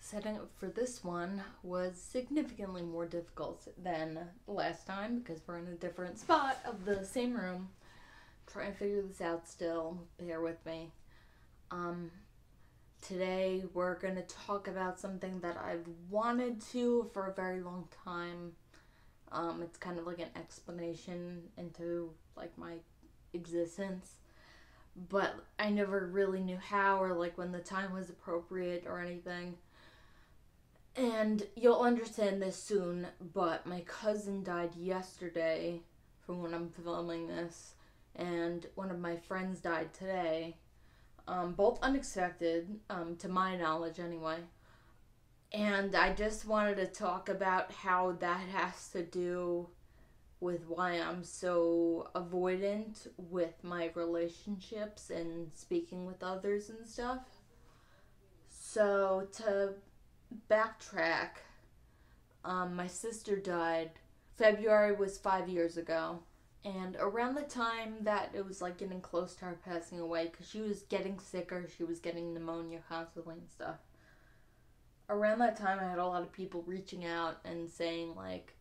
Setting up for this one was significantly more difficult than last time because we're in a different spot of the same room. Trying to figure this out still. Bear with me. Um, Today we're going to talk about something that I've wanted to for a very long time. It's kind of like an explanation into like my existence, but I never really knew how or like when the time was appropriate or anything. And you'll understand this soon, but my cousin died yesterday from when I'm filming this, and one of my friends died today. Both unexpected, to my knowledge anyway. And I just wanted to talk about how that has to do with why I'm so avoidant with my relationships and speaking with others and stuff. So, to backtrack, my sister died. February was 5 years ago. And around the time that it was like getting close to her passing away, because she was getting sicker, she was getting pneumonia constantly and stuff. Around that time, I had a lot of people reaching out and saying like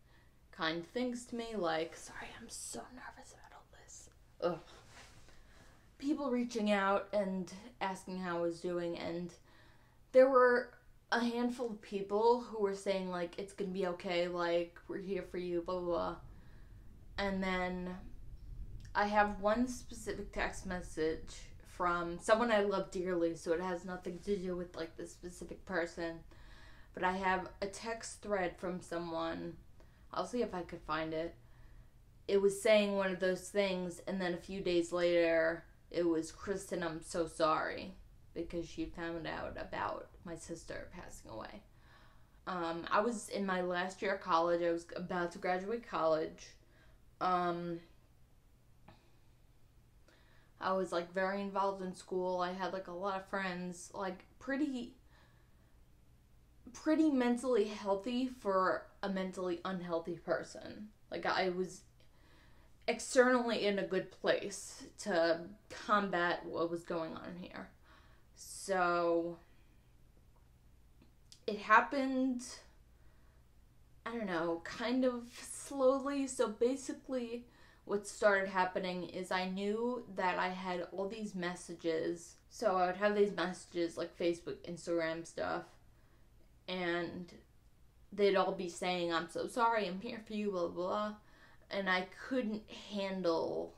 kind things to me, like, sorry, I'm so nervous about all this. Ugh. People reaching out and asking how I was doing, and there were a handful of people who were saying like, it's gonna be okay, like, we're here for you, blah blah blah. And then I have one specific text message from someone I love dearly, so it has nothing to do with like this specific person. But I have a text thread from someone. I'll see if I could find it. It was saying one of those things, and then a few days later, it was, Kristen, I'm so sorry, because she found out about my sister passing away. I was in my last year of college. I was about to graduate college. I was like very involved in school. I had like a lot of friends, like pretty mentally healthy for a mentally unhealthy person. Like I was externally in a good place to combat what was going on here. So it happened, I don't know, kind of slowly. So basically what started happening is I knew that I had all these messages. So I would have these messages like Facebook, Instagram stuff, and they'd all be saying, I'm so sorry, I'm here for you, blah, blah, blah. And I couldn't handle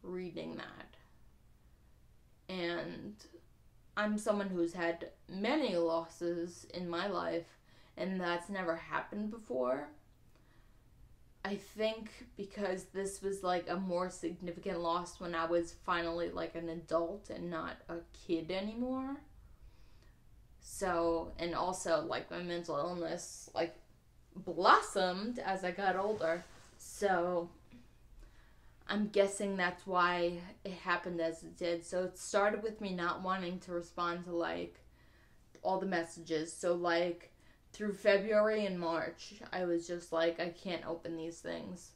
reading that. And I'm someone who's had many losses in my life, and that's never happened before. I think because this was like a more significant loss when I was finally like an adult and not a kid anymore. So, and also like my mental illness like blossomed as I got older. So I'm guessing that's why it happened as it did. So it started with me not wanting to respond to like all the messages. So like through February and March, I was just like, I can't open these things.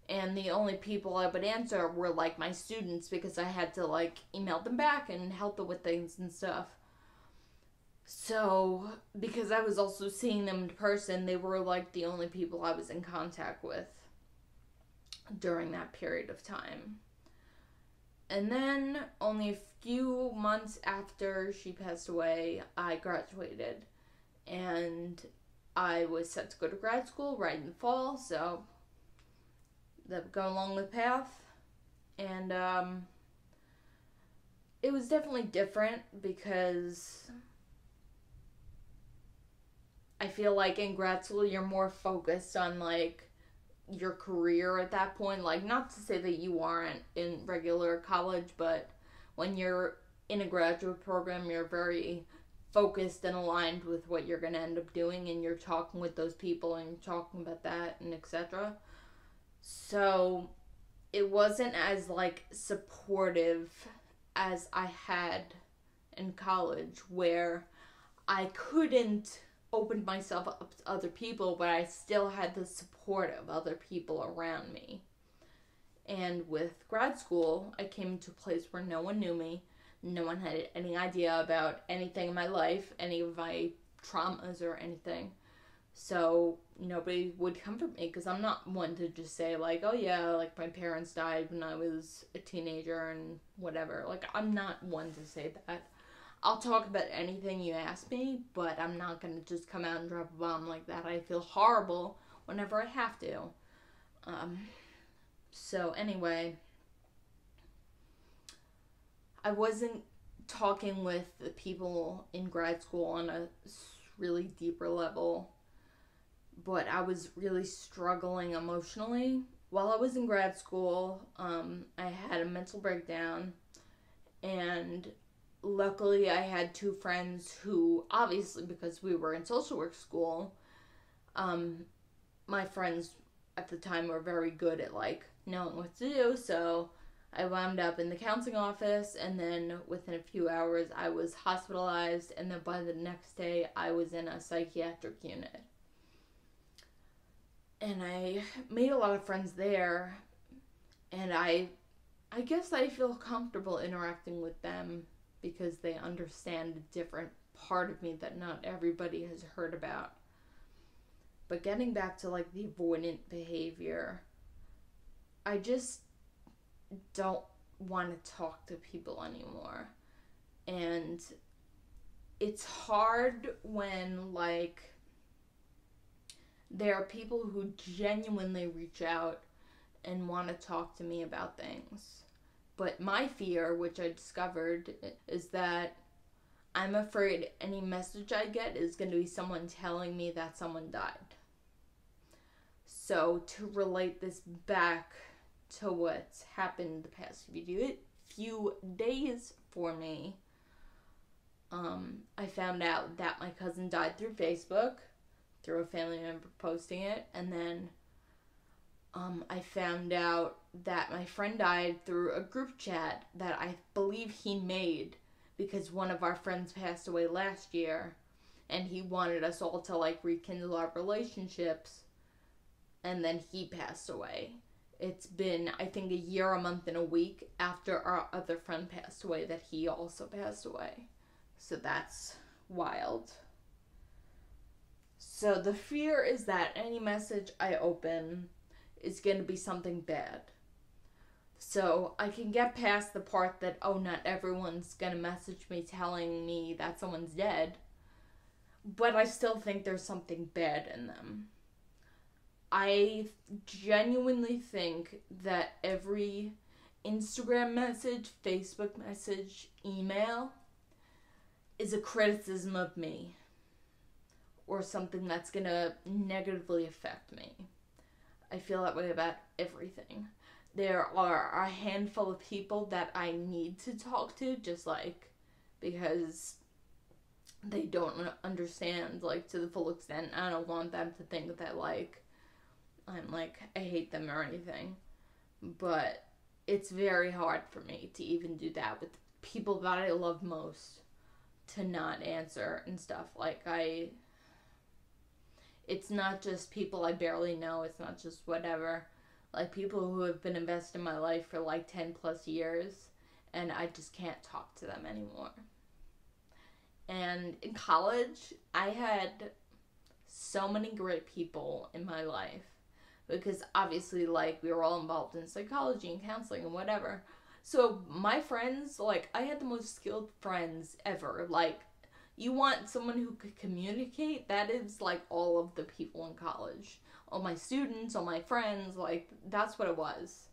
And the only people I would answer were like my students, because I had to like email them back and help them with things and stuff. So because I was also seeing them in person, they were like the only people I was in contact with during that period of time. And then only a few months after she passed away, I graduated. And I was set to go to grad school right in the fall, so that would go along the path. And it was definitely different because I feel like in grad school you're more focused on like your career at that point. Like, not to say that you aren't in regular college, but when you're in a graduate program, you're very focused and aligned with what you're going to end up doing, and you're talking with those people and you're talking about that and etc. So it wasn't as like supportive as I had in college, where I couldn't open myself up to other people, but I still had the support of other people around me. And with grad school, I came to a place where no one knew me. No one had any idea about anything in my life, any of my traumas or anything. So nobody would comfort me because I'm not one to just say like, oh yeah, like my parents died when I was a teenager and whatever. Like, I'm not one to say that. I'll talk about anything you ask me, but I'm not going to just come out and drop a bomb like that. I feel horrible whenever I have to. So anyway, I wasn't talking with the people in grad school on a really deeper level, but I was really struggling emotionally. While I was in grad school, I had a mental breakdown, and luckily I had two friends who, obviously because we were in social work school, my friends at the time were very good at like knowing what to do, so I wound up in the counseling office, and then within a few hours I was hospitalized, and then by the next day I was in a psychiatric unit. And I made a lot of friends there, and I guess I feel comfortable interacting with them because they understand a different part of me that not everybody has heard about. But getting back to like the avoidant behavior, I just don't want to talk to people anymore. And it's hard when like there are people who genuinely reach out and want to talk to me about things. But my fear, which I discovered, is that I'm afraid any message I get is going to be someone telling me that someone died. So to relate this back to what's happened the past few days for me, I found out that my cousin died through Facebook, through a family member posting it, and then I found out that my friend died through a group chat that I believe he made because one of our friends passed away last year, and he wanted us all to like rekindle our relationships, and then he passed away. It's been, I think, a year, a month, and a week after our other friend passed away that he also passed away. So that's wild. So the fear is that any message I open is going to be something bad. So I can get past the part that, oh, not everyone's going to message me telling me that someone's dead, but I still think there's something bad in them. I genuinely think that every Instagram message, Facebook message, email is a criticism of me or something that's going to negatively affect me. I feel that way about everything. There are a handful of people that I need to talk to, just like because they don't understand like to the full extent. I don't want them to think that like I'm like I hate them or anything. But it's very hard for me to even do that with people that I love most, to not answer and stuff. Like it's not just people I barely know. It's not just whatever. Like people who have been invested in my life for like 10 plus years, and I just can't talk to them anymore. And in college, I had so many great people in my life because obviously like we were all involved in psychology and counseling and whatever. So my friends, like I had the most skilled friends ever. Like you want someone who could communicate, that is like all of the people in college. All my students, all my friends, like that's what it was.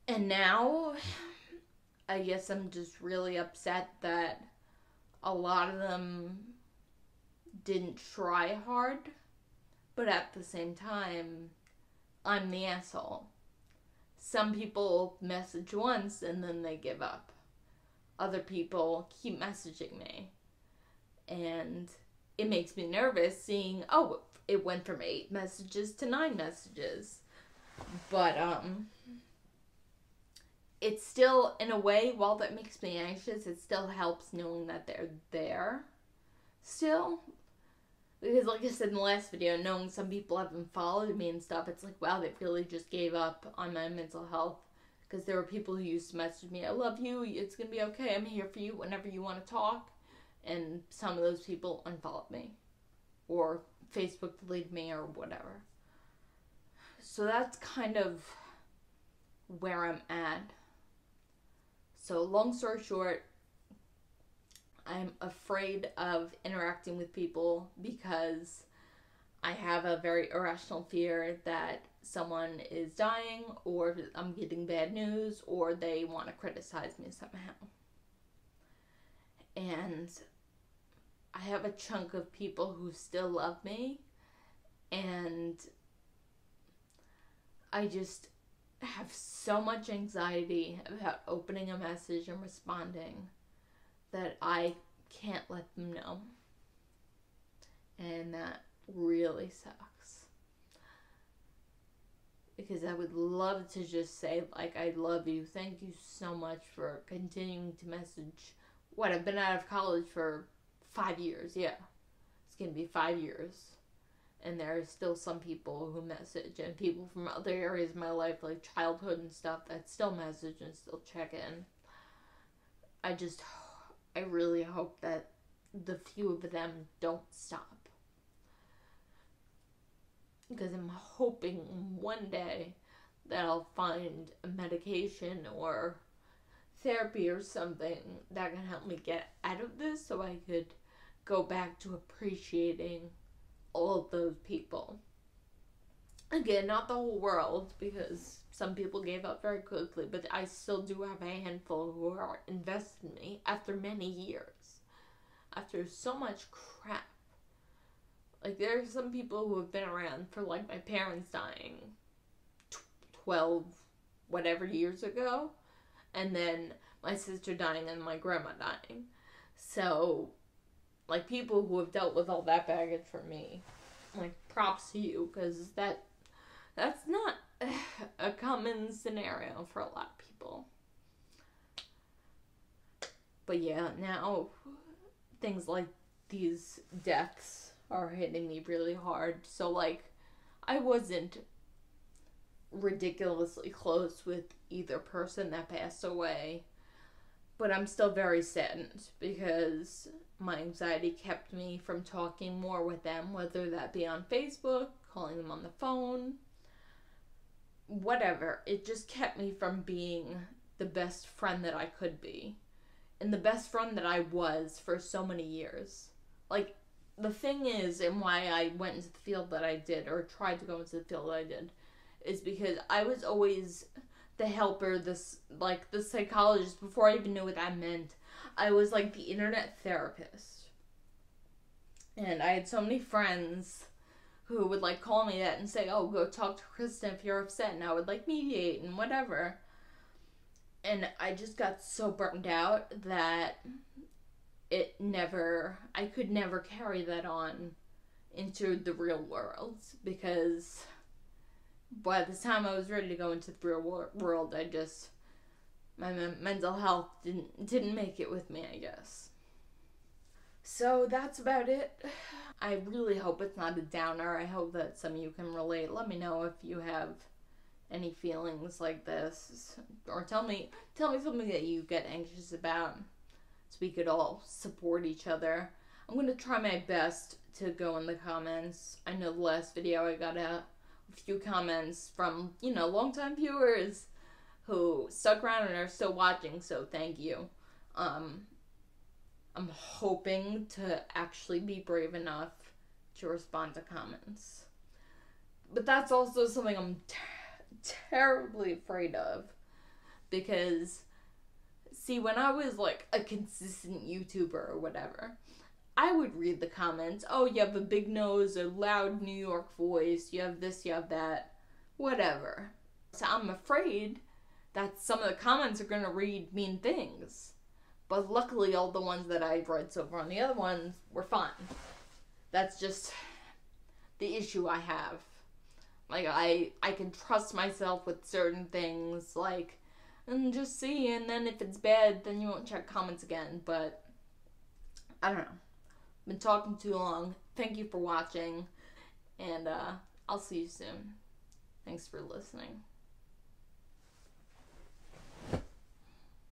And now, I guess I'm just really upset that a lot of them didn't try hard, but at the same time, I'm the asshole. Some people message once and then they give up. Other people keep messaging me. And it makes me nervous seeing, oh, it went from 8 messages to 9 messages. But, it's still, in a way, while that makes me anxious, it still helps knowing that they're there still. Because like I said in the last video, knowing some people haven't followed me and stuff, it's like, wow, they really just gave up on my mental health. Because there were people who used to message me, I love you, it's going to be okay, I'm here for you whenever you want to talk. and some of those people unfollowed me, or Facebook deleted me, or whatever. So that's kind of where I'm at. So long story short, I'm afraid of interacting with people because I have a very irrational fear that someone is dying, or I'm getting bad news, or they want to criticize me somehow. And I have a chunk of people who still love me, and I just have so much anxiety about opening a message and responding that I can't let them know. And that really sucks. Because I would love to just say, like, I love you. Thank you so much for continuing to message. What, I've been out of college for 5 years. Yeah. It's going to be 5 years. And there are still some people who message, and people from other areas of my life, like childhood and stuff, that still message and still check in. I really hope that the few of them don't stop. Because I'm hoping one day that I'll find a medication or therapy or something that can help me get out of this, so I could go back to appreciating all of those people. Again, not the whole world, because some people gave up very quickly, but I still do have a handful who are invested in me after many years. After so much crap. Like, there are some people who have been around for, like, my parents dying 12 whatever years ago, and then my sister dying and my grandma dying. So, like, people who have dealt with all that baggage for me, like, props to you, because that's not a common scenario for a lot of people. But yeah, now things like these deaths are hitting me really hard. So, like, I wasn't ridiculously close with either person that passed away, but I'm still very saddened because my anxiety kept me from talking more with them, whether that be on Facebook, calling them on the phone, whatever. It just kept me from being the best friend that I could be, and the best friend that I was for so many years. Like, the thing is, and why I went into the field that I did, or tried to go into the field that I did, is because I was always the helper, the psychologist. Before I even knew what that meant, I was like the internet therapist. And I had so many friends who would like call me that and say, oh, go talk to Kristen if you're upset, and I would like mediate and whatever. And I just got so burned out that I could never carry that on into the real world, because by the time I was ready to go into the real world, my mental health didn't make it with me, I guess. So that's about it. I really hope it's not a downer. I hope that some of you can relate. Let me know if you have any feelings like this, or tell me something that you get anxious about, so we could all support each other. I'm going to try my best to go in the comments. I know the last video I got a few comments from, longtime viewers who stuck around and are still watching, so thank you. I'm hoping to actually be brave enough to respond to comments. But that's also something I'm terribly afraid of, because, see, when I was like a consistent YouTuber or whatever, I would read the comments. Oh, you have a big nose, a loud New York voice, you have this, you have that, whatever. So I'm afraid that some of the comments are going to read mean things. But luckily, all the ones that I've read so far, and the other ones were fine. That's just the issue I have. Like, I can trust myself with certain things, like, and just see, and then if it's bad, then you won't check comments again. But I don't know. I've been talking too long. Thank you for watching, and I'll see you soon. Thanks for listening.